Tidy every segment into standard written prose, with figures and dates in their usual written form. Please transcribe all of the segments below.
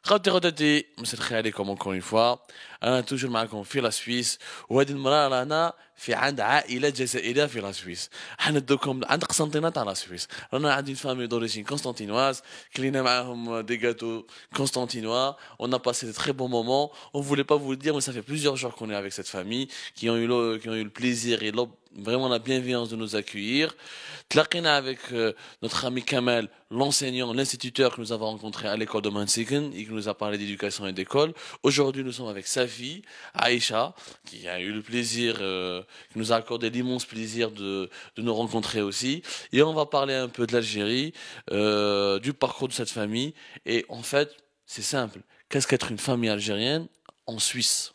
خاوتي خواتاتي مساء الخير عليكم encore une fois. انا توجور معكم في لا سويس، وهذه المرة رانا في عند عائلة جزائرية في لا سويس. حندوكم عند قسنطينة تاع لا سويس. رانا عندي فامي دوريجين كونستانتينواز، كلينا معاهم دي gâteaux constantinois. On a passé de très bons moments. On voulait pas vous le dire, mais ça fait plusieurs jours qu'on est avec cette famille, qui ont eu le plaisir et vraiment la bienveillance de nous accueillir. Tlaqina avec notre ami Kamel, l'enseignant, l'instituteur que nous avons rencontré à l'école de Mansiken et qui nous a parlé d'éducation et d'école. Aujourd'hui, nous sommes avec sa fille, Aïcha, qui a eu le plaisir, qui nous a accordé l'immense plaisir de nous rencontrer aussi. Et on va parler un peu de l'Algérie, du parcours de cette famille. Et en fait, c'est simple. Qu'est-ce qu'être une famille algérienne en Suisse?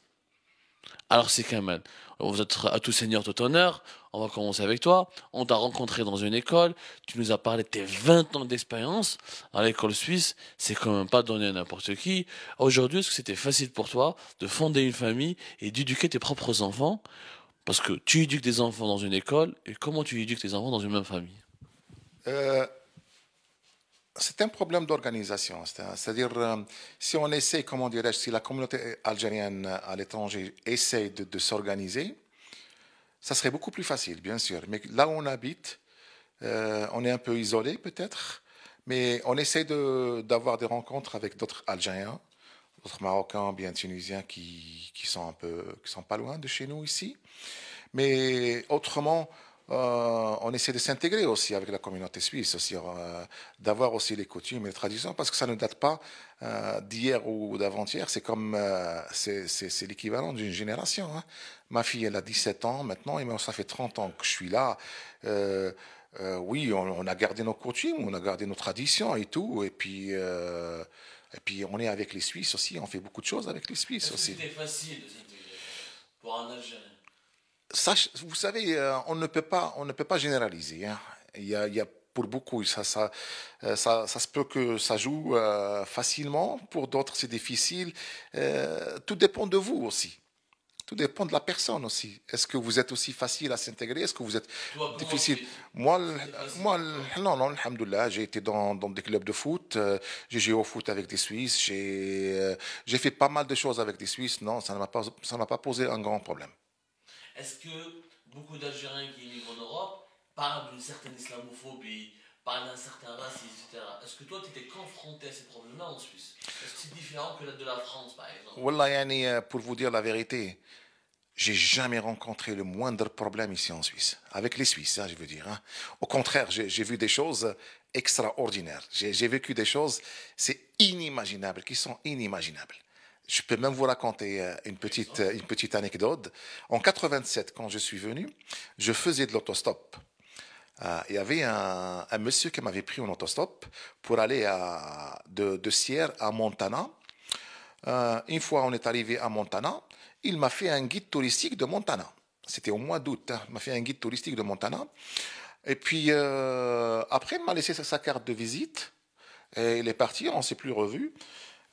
Alors c'est Kamel. Vous êtes à tout seigneur, tout honneur. On va commencer avec toi. On t'a rencontré dans une école. Tu nous as parlé de tes 20 ans d'expérience à l'école suisse. C'est quand même pas donné à n'importe qui. Aujourd'hui, est-ce que c'était facile pour toi de fonder une famille et d'éduquer tes propres enfants? Parce que tu éduques des enfants dans une école et comment tu éduques tes enfants dans une même famille? Euh, c'est un problème d'organisation. C'est-à-dire, si on essaie, comment dirais-je, si la communauté algérienne à l'étranger essaie de s'organiser, ça serait beaucoup plus facile, bien sûr. Mais là où on habite, on est un peu isolé peut-être, mais on essaie d'avoir des rencontres avec d'autres Algériens, d'autres Marocains, bien Tunisiens qui sont un peu, qui sont pas loin de chez nous ici. Mais autrement, on essaie de s'intégrer aussi avec la communauté suisse, aussi, d'avoir aussi les coutumes et les traditions, parce que ça ne date pas d'hier ou d'avant-hier. C'est comme, c'est l'équivalent d'une génération, hein. Ma fille, elle a 17 ans maintenant, et moi, ça fait 30 ans que je suis là. Euh, oui, on a gardé nos coutumes, on a gardé nos traditions et tout, et puis on est avec les Suisses aussi, on fait beaucoup de choses avec les Suisses Est-ce que aussi. c'était facile de s'intégrer pour un Algérien? Vous savez, on ne peut pas généraliser, hein. Il y a pour beaucoup, ça se peut que ça joue facilement. Pour d'autres, c'est difficile. Tout dépend de vous aussi. Tout dépend de la personne aussi. Est-ce que vous êtes aussi facile à s'intégrer? Est-ce que vous êtes Toi, comment difficile? c'était? Moi, C'était facile moi, pour toi? non, non, alhamdoulilah, j'ai été dans des clubs de foot, j'ai joué au foot avec des Suisses, j'ai fait pas mal de choses avec des Suisses. Non, ça ne m'a pas posé un grand problème. Est-ce que beaucoup d'Algériens qui immigrent en Europe parlent d'une certaine islamophobie, parlent d'un certain racisme, etc. Est-ce que toi, tu étais confronté à ces problèmes-là en Suisse? Est-ce que c'est différent que de la France, par exemple? Wallah, yani, pour vous dire la vérité, j'ai jamais rencontré le moindre problème ici en Suisse. Avec les Suisses, hein, je veux dire, hein. Au contraire, j'ai vu des choses extraordinaires. J'ai vécu des choses, c'est inimaginable, qui sont inimaginables. Je peux même vous raconter une petite anecdote. En 87, quand je suis venu, je faisais de l'autostop. Il y avait un monsieur qui m'avait pris en autostop pour aller de Sierre à Montana. Une fois on est arrivé à Montana, il m'a fait un guide touristique de Montana. C'était au mois d'août, hein. Il m'a fait un guide touristique de Montana. Et puis après, il m'a laissé sa carte de visite. Et il est parti, on ne s'est plus revu.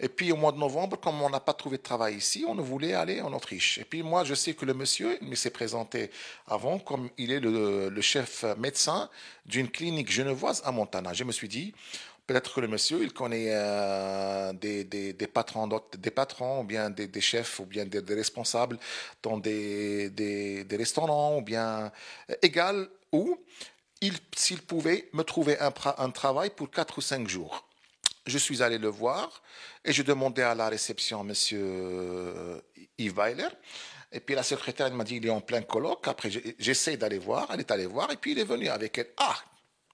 Et puis au mois de novembre, comme on n'a pas trouvé de travail ici, on voulait aller en Autriche. Et puis moi, je sais que le monsieur, il s'est présenté avant comme il est le chef médecin d'une clinique genevoise à Montana. Je me suis dit, peut-être que le monsieur, il connaît des patrons, des patrons, ou bien des chefs, ou bien des responsables dans des restaurants, ou bien égal, ou s'il pouvait me trouver un travail pour 4 ou 5 jours. Je suis allé le voir et je demandais à la réception, monsieur Yves Weiler. Et puis la secrétaire elle m'a dit il est en plein colloque. Après, j'essaie d'aller voir. Elle est allée voir et puis il est venu avec elle. Ah,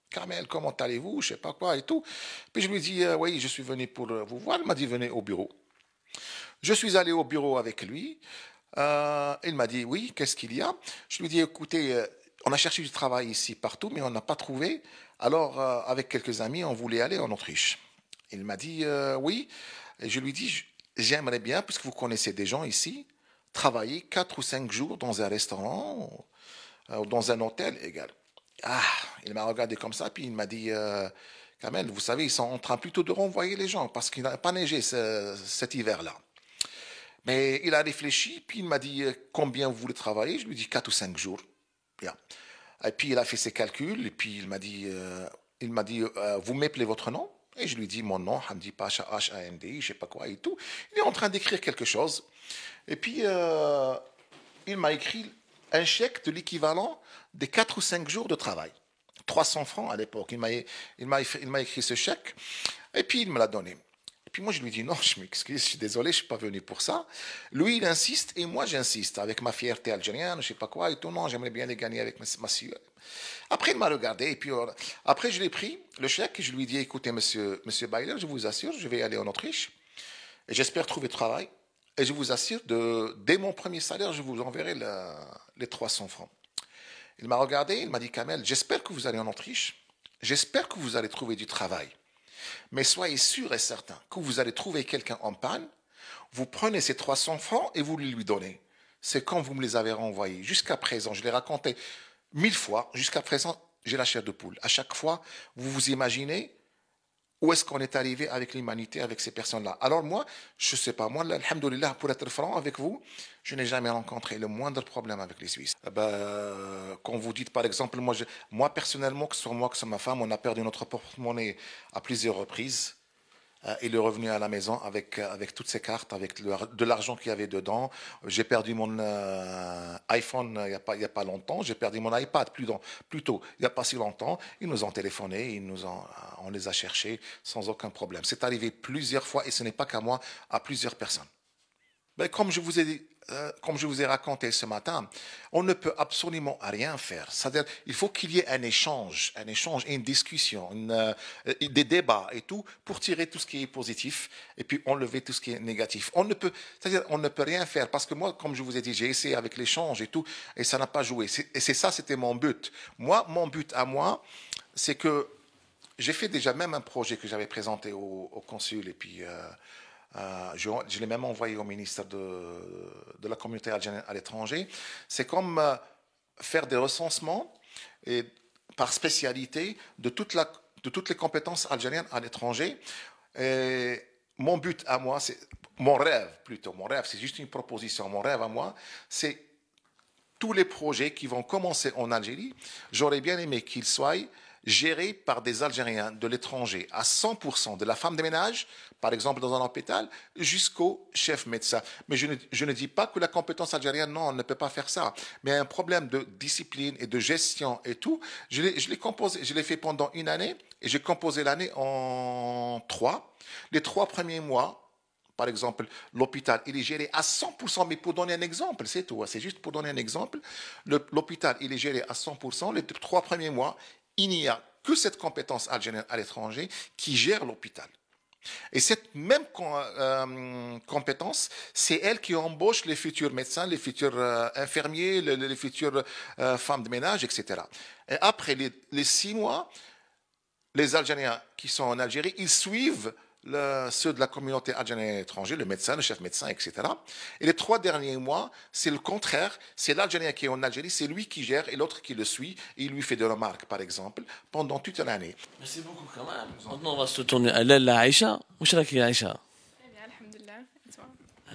Kamel, comment allez-vous? Je sais pas quoi et tout. Puis je lui ai dit oui, je suis venu pour vous voir. Elle m'a dit venez au bureau. Je suis allé au bureau avec lui. Il m'a dit oui, qu'est-ce qu'il y a? Je lui ai dit écoutez, on a cherché du travail ici partout, mais on n'a pas trouvé. Alors, avec quelques amis, on voulait aller en Autriche. Il m'a dit oui. Et je lui dis j'aimerais bien, puisque vous connaissez des gens ici, travailler 4 ou 5 jours dans un restaurant ou dans un hôtel égal. Ah, il m'a regardé comme ça, puis il m'a dit Kamel, vous savez, ils sont en train plutôt de renvoyer les gens parce qu'il n'a pas neigé cet hiver-là. Mais il a réfléchi, puis il m'a dit combien vous voulez travailler? Je lui ai dit 4 ou 5 jours. Bien. Et puis il a fait ses calculs, et puis il m'a dit vous m'appelez votre nom? Et je lui dis mon nom, Hamdi Pacha, H-A-M-D-I, je sais pas quoi et tout. Il est en train d'écrire quelque chose. Et puis, il m'a écrit un chèque de l'équivalent des 4 ou 5 jours de travail. 300 francs à l'époque. Il m'a écrit ce chèque et puis il me l'a donné. Et puis moi, je lui dis non, je m'excuse, je suis désolé, je ne suis pas venu pour ça. Lui, il insiste et moi, j'insiste avec ma fierté algérienne, je ne sais pas quoi et tout. Non, j'aimerais bien les gagner avec ma sueur. Après, il m'a regardé et puis après, je l'ai pris, le chèque, et je lui ai dit écoutez, monsieur Bayler, je vous assure, je vais aller en Autriche et j'espère trouver travail. Et je vous assure, dès mon premier salaire, je vous enverrai les 300 francs. Il m'a regardé, il m'a dit Kamel, j'espère que vous allez en Autriche, j'espère que vous allez trouver du travail. Mais soyez sûr et certain que vous allez trouver quelqu'un en panne, vous prenez ces 300 francs et vous les lui donnez. C'est quand vous me les avez renvoyés. Jusqu'à présent, je l'ai raconté 1000 fois, jusqu'à présent, j'ai la chair de poule. À chaque fois, vous vous imaginez où est-ce qu'on est arrivé avec l'humanité, avec ces personnes-là. Alors moi, je ne sais pas, moi, alhamdoulilah, pour être franc avec vous, je n'ai jamais rencontré le moindre problème avec les Suisses. Quand vous dites, par exemple, moi personnellement, que ce soit moi, que ce soit ma femme, on a perdu notre porte-monnaie à plusieurs reprises. Il est revenu à la maison avec toutes ses cartes, avec de l'argent qu'il y avait dedans. J'ai perdu mon iPhone il y a pas longtemps. J'ai perdu mon iPad plutôt il n'y a pas si longtemps. Ils nous ont téléphoné, on les a cherchés sans aucun problème. C'est arrivé plusieurs fois et ce n'est pas qu'à moi, à plusieurs personnes. Mais comme je vous ai dit, comme je vous ai raconté ce matin, on ne peut absolument rien faire. C'est-à-dire, il faut qu'il y ait un échange et une discussion, des débats et tout, pour tirer tout ce qui est positif et puis enlever tout ce qui est négatif. C'est-à-dire, on ne peut rien faire parce que moi, comme je vous ai dit, j'ai essayé avec l'échange et tout, et ça n'a pas joué. Et c'est ça, c'était mon but. Moi, mon but à moi, c'est que j'ai fait déjà même un projet que j'avais présenté au consul et puis. Je l'ai même envoyé au ministère de la communauté algérienne à l'étranger. C'est comme faire des recensements et, par spécialité de toutes les compétences algériennes à l'étranger. Et mon but à moi, c'est mon rêve plutôt. Mon rêve, c'est juste une proposition. Mon rêve à moi, c'est tous les projets qui vont commencer en Algérie. J'aurais bien aimé qu'ils soient gérés par des Algériens de l'étranger à 100%, de la femme de ménage, par exemple dans un hôpital, jusqu'au chef médecin. Mais je ne dis pas que la compétence algérienne, non, on ne peut pas faire ça. Mais un problème de discipline et de gestion et tout, je l'ai fait pendant une année et j'ai composé l'année en 3. Les 3 premiers mois, par exemple, l'hôpital, il est géré à 100%, mais pour donner un exemple, c'est tout, c'est juste pour donner un exemple. L'hôpital, il est géré à 100%. Les 3 premiers mois, il n'y a que cette compétence algérienne à l'étranger qui gère l'hôpital. Et cette même compétence, c'est elle qui embauche les futurs médecins, les futurs infirmiers, les futures femmes de ménage, etc. Et après les 6 mois, les Algériens qui sont en Algérie, ils suivent ceux de la communauté algérienne à l'étranger, le médecin, le chef médecin, etc. Et les 3 derniers mois, c'est le contraire. C'est l'Algérien qui est en Algérie, c'est lui qui gère et l'autre qui le suit. Et il lui fait des remarques, par exemple, pendant toute l'année. Merci beaucoup quand même. Maintenant, on va se tourner à Lella Aïcha. Où est-ce qu'elle est Aïcha? Très bien, alhamdoulilah. Et toi?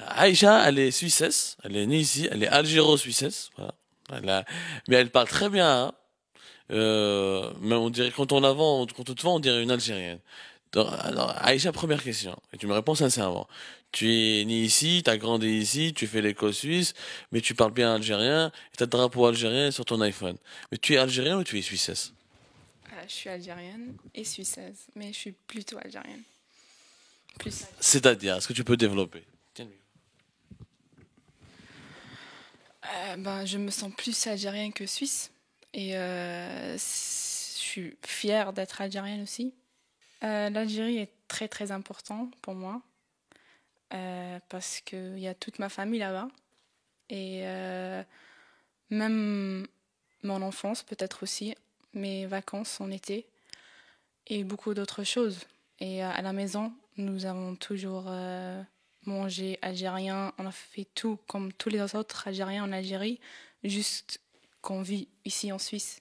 Aïcha, elle est suissesse. Elle est née ici. Elle est algéro-suissesse. Voilà. Mais elle parle très bien, hein. Mais on dirait quand quand on te voit, on dirait une Algérienne. Alors, Aïcha, première question. Et tu me réponds sincèrement. Tu es né ici, tu as grandi ici, tu fais l'école suisse, mais tu parles bien algérien, et tu as le drapeau algérien sur ton iPhone. Mais tu es algérien ou tu es suissesse? Je suis algérienne et suissaise, mais je suis plutôt algérienne. Plus. C'est-à-dire, est-ce que tu peux développer? Tiens, lui. Je me sens plus algérienne que suisse. Et je suis fière d'être algérienne aussi. L'Algérie est très très important pour moi. Parce qu'il y a toute ma famille là-bas. Et même mon enfance peut-être aussi, mes vacances en été et beaucoup d'autres choses. Et à la maison, nous avons toujours mangé algérien. On a fait tout comme tous les autres Algériens en Algérie, juste qu'on vit ici en Suisse.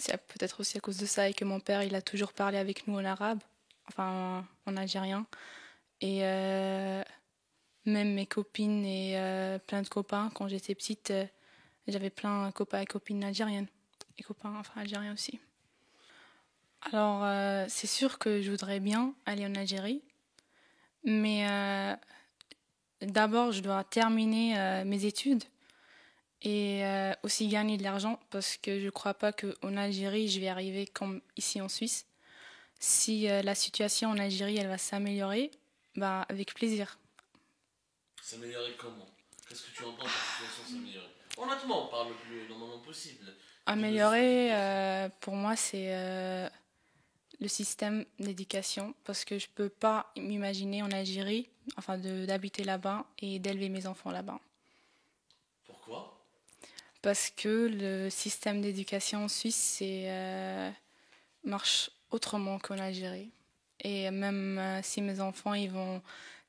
C'est peut-être aussi à cause de ça et que mon père, il a toujours parlé avec nous en arabe, enfin en algérien. Et même mes copines et plein de copains, quand j'étais petite, j'avais plein de copains et copines algériennes. Et copains, enfin algériens aussi. Alors, c'est sûr que je voudrais bien aller en Algérie, mais d'abord, je dois terminer mes études et aussi gagner de l'argent parce que je ne crois pas qu'en Algérie, je vais arriver comme ici en Suisse. Si la situation en Algérie, elle va s'améliorer, bah, avec plaisir. S'améliorer comment? Qu'est-ce que tu entends par situation s'améliorer? Honnêtement, parle le plus normalement possible. Dis-le juste ce que tu Améliorer, penses. pour moi, c'est le système d'éducation parce que je peux pas m'imaginer en Algérie, enfin d'habiter là-bas et d'élever mes enfants là-bas. Pourquoi? Parce que le système d'éducation en Suisse marche autrement qu'en Algérie. Et même si mes enfants ils vont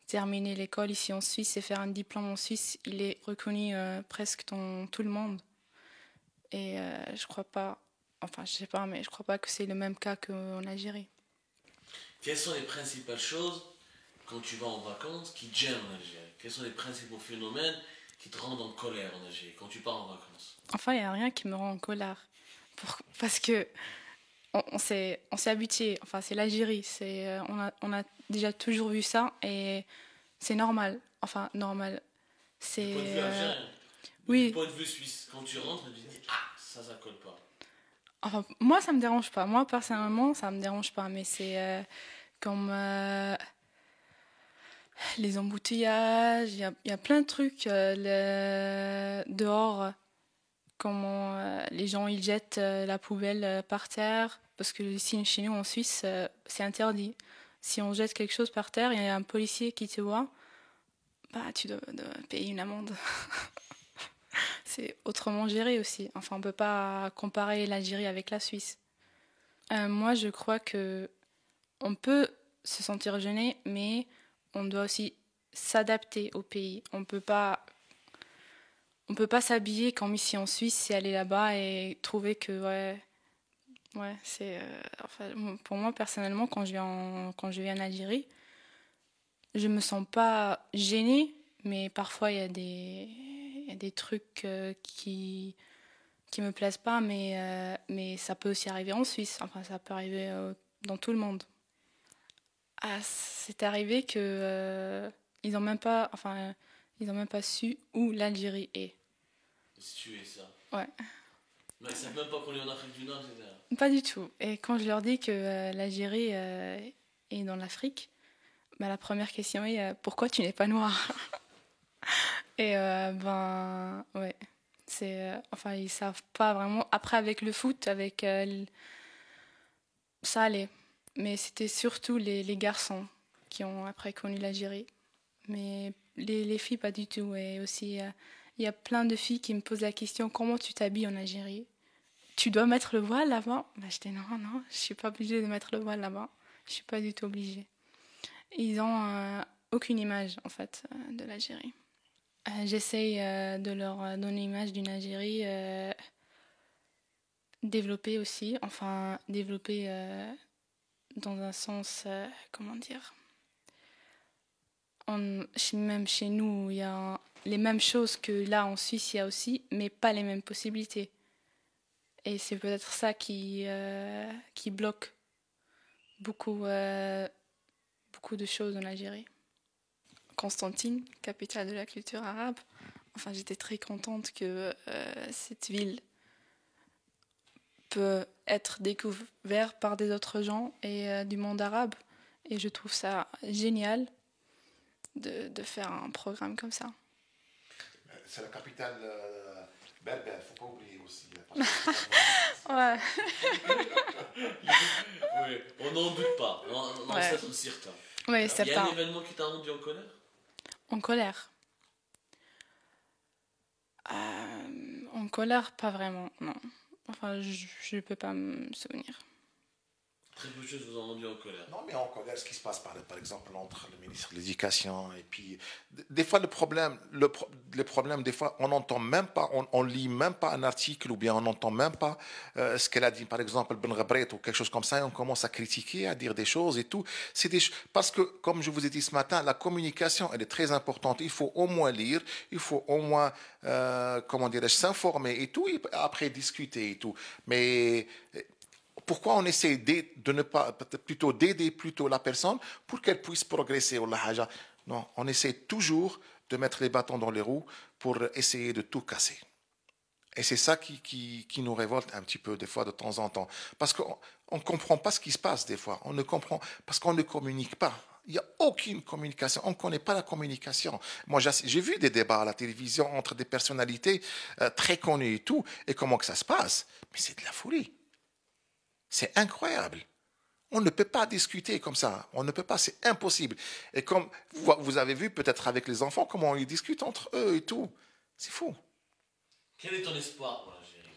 terminer l'école ici en Suisse et faire un diplôme en Suisse, il est reconnu presque dans tout le monde. Et je crois pas, enfin je sais pas, mais je crois pas que c'est le même cas qu'en Algérie. Quelles sont les principales choses quand tu vas en vacances qui te gênent en Algérie? Quels sont les principaux phénomènes qui te rendent en colère en Algérie quand tu pars en vacances? Enfin, il n'y a rien qui me rend en colère. Parce que on s'est habitué. Enfin, c'est l'Algérie. On a déjà toujours vu ça et c'est normal. Enfin, normal. Du C'est point de vue algérien, du oui. point de vue suisse, quand tu rentres, tu te dis ah, ça colle pas. Enfin, moi, ça me dérange pas. Moi, personnellement, ça me dérange pas. Mais c'est comme les embouteillages. Il y a plein de trucs dehors. Comment les gens ils jettent la poubelle par terre. Parce que ici, chez nous, en Suisse, c'est interdit. Si on jette quelque chose par terre, il y a un policier qui te voit, bah, dois payer une amende. C'est autrement géré aussi. Enfin, on ne peut pas comparer l'Algérie avec la Suisse. Moi, je crois que on peut se sentir gêné, mais on doit aussi s'adapter au pays. On peut pas s'habiller comme ici en Suisse et aller là-bas et trouver que ouais, c'est enfin, pour moi personnellement quand je vais en Algérie, je me sens pas gênée, mais parfois il y a des trucs qui me plaisent pas, mais ça peut aussi arriver en Suisse. Enfin, ça peut arriver dans tout le monde. Ah, c'est arrivé que ils ont même pas, enfin, ils ont même pas su où l'Algérie est. Si tu es ça. Ouais, Mais ils savent même pas qu'on est en Afrique du Nord, etc. pas du tout. Et quand je leur dis que l'Algérie est dans l'Afrique, bah, la première question est pourquoi tu n'es pas noir? Et ben ouais, c'est enfin ils savent pas vraiment. Après avec le foot, avec ça allait, mais c'était surtout les garçons qui ont après connu l'Algérie. Mais les filles pas du tout. Et aussi il y a plein de filles qui me posent la question comment tu t'habilles en Algérie? Tu dois mettre le voile là-bas? Bah je dis non, je suis pas obligée de mettre le voile là-bas. Je suis pas du tout obligée. Ils ont aucune image en fait de l'Algérie. J'essaye de leur donner l'image d'une Algérie développée aussi, enfin développée dans un sens, comment dire, même chez nous, il y a les mêmes choses que là en Suisse, il y a aussi, mais pas les mêmes possibilités. Et c'est peut-être ça qui bloque beaucoup, beaucoup de choses en Algérie. Constantine, capitale de la culture arabe. Enfin, j'étais très contente que cette ville peut être découverte par des autres gens et du monde arabe. Et je trouve ça génial de faire un programme comme ça. C'est la capitale berbère, il ne faut pas oublier aussi. Ouais. Oui, on n'en doute pas. On Ouais. sait être certain. Ouais, Il y a un certain. événement qui t'a rendu en colère? En colère. En colère, pas vraiment, non. Enfin, je ne peux pas me souvenir. Très peu de choses vous ont rendu en colère. Non, mais en colère, ce qui se passe par exemple entre le ministre de l'Éducation et puis des fois le problème des fois on n'entend même pas, on lit même pas un article ou bien on n'entend même pas ce qu'elle a dit par exemple Ben Ghabret ou quelque chose comme ça et on commence à critiquer, à dire des choses et tout. Parce que comme je vous ai dit ce matin, la communication elle est très importante. Il faut au moins lire, il faut au moins comment dirais-je s'informer et tout et après discuter et tout. Mais pourquoi on essaie de ne pas, plutôt d'aider plutôt la personne pour qu'elle puisse progresser? Non, on essaie toujours de mettre les bâtons dans les roues pour essayer de tout casser. Et c'est ça qui nous révolte un petit peu des fois de temps en temps. Parce qu'on ne comprend pas ce qui se passe des fois. On ne comprend parce qu'on ne communique pas. Il n'y a aucune communication. On ne connaît pas la communication. Moi, j'ai vu des débats à la télévision entre des personnalités très connues et tout. Et comment que ça se passe? Mais c'est de la folie. C'est incroyable. On ne peut pas discuter comme ça. On ne peut pas, c'est impossible. Et comme vous avez vu peut-être avec les enfants, comment ils discutent entre eux et tout. C'est fou. Quel est ton espoir pour l'Algérie?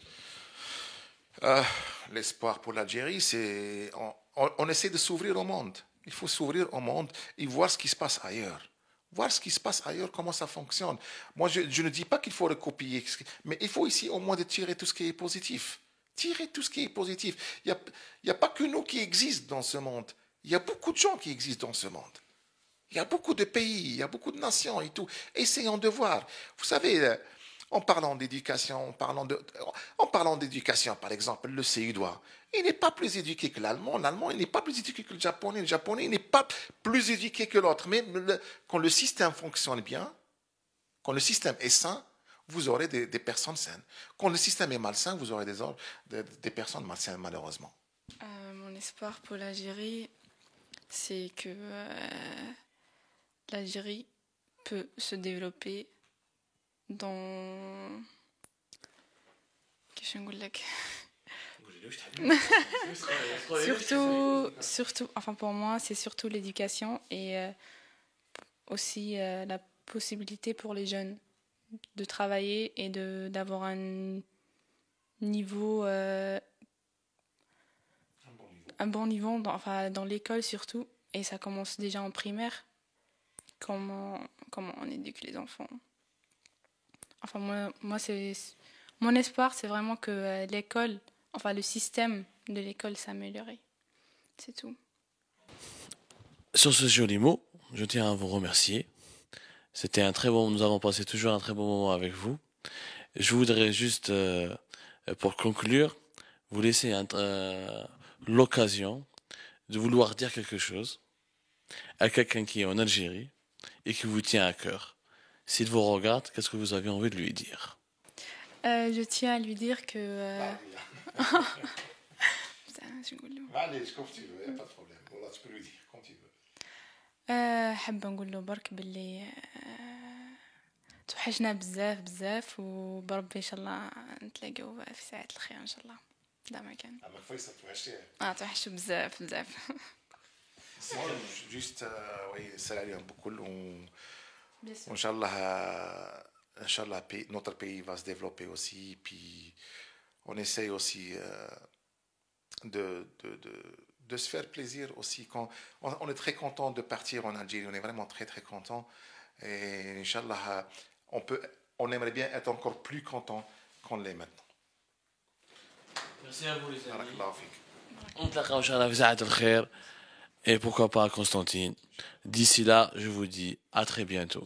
L'espoir pour l'Algérie, c'est on essaie de s'ouvrir au monde. Il faut s'ouvrir au monde et voir ce qui se passe ailleurs. Voir ce qui se passe ailleurs, comment ça fonctionne. Moi, je ne dis pas qu'il faut recopier, mais il faut ici au moins de tirer tout ce qui est positif. Tirer tout ce qui est positif. Il n'y a pas que nous qui existons dans ce monde. Il y a beaucoup de gens qui existent dans ce monde. Il y a beaucoup de pays, il y a beaucoup de nations et tout. Essayons de voir. Vous savez, en parlant d'éducation, en parlant d'éducation, par exemple, le Suédois, il n'est pas plus éduqué que l'Allemand. L'Allemand, il n'est pas plus éduqué que le Japonais. Le Japonais, il n'est pas plus éduqué que l'autre. Mais quand le système fonctionne bien, quand le système est sain, vous aurez des personnes saines. Quand le système est malsain, vous aurez des personnes malsaines, malheureusement. Mon espoir pour l'Algérie, c'est que l'Algérie peut se développer dans... Qu'est-ce que je veux dire? surtout, enfin pour moi, c'est surtout l'éducation et aussi la possibilité pour les jeunes de travailler et d'avoir un niveau, un bon niveau, dans l'école surtout. Et ça commence déjà en primaire. Comment on éduque les enfants. Enfin, moi mon espoir, c'est vraiment que l'école, le système de l'école s'améliorer. C'est tout. Sur ce joli mot, je tiens à vous remercier. Nous avons passé toujours un très bon moment avec vous. Je voudrais juste, pour conclure, vous laisser l'occasion de vouloir dire quelque chose à quelqu'un qui est en Algérie et qui vous tient à cœur. S'il vous regarde, qu'est-ce que vous avez envie de lui dire? Je tiens à lui dire que... Allez, comme tu veux, il n'y a pas de problème. Voilà, tu peux lui dire, comme tu veux. حابة نقول له برك باللي توحشنا بزاف بزاف وبربي ان شاء الله نتلاقاو في ساعة الخير ان شاء الله دائما كان. اما فيصل توحشتيه؟ توحشوا بزاف بزاف. Juste, oui, salut beaucoup. Inch'Allah, notre pays va se développer aussi. Puis, on essaye aussi de se faire plaisir aussi. Quand on est très content de partir en Algérie, on est vraiment très très content. Et Inch'Allah, on aimerait bien être encore plus content qu'on l'est maintenant. Merci à vous les amis. On te la Inch'Allah في ساعة الخير. Et pourquoi pas à Constantine. D'ici là, je vous dis à très bientôt.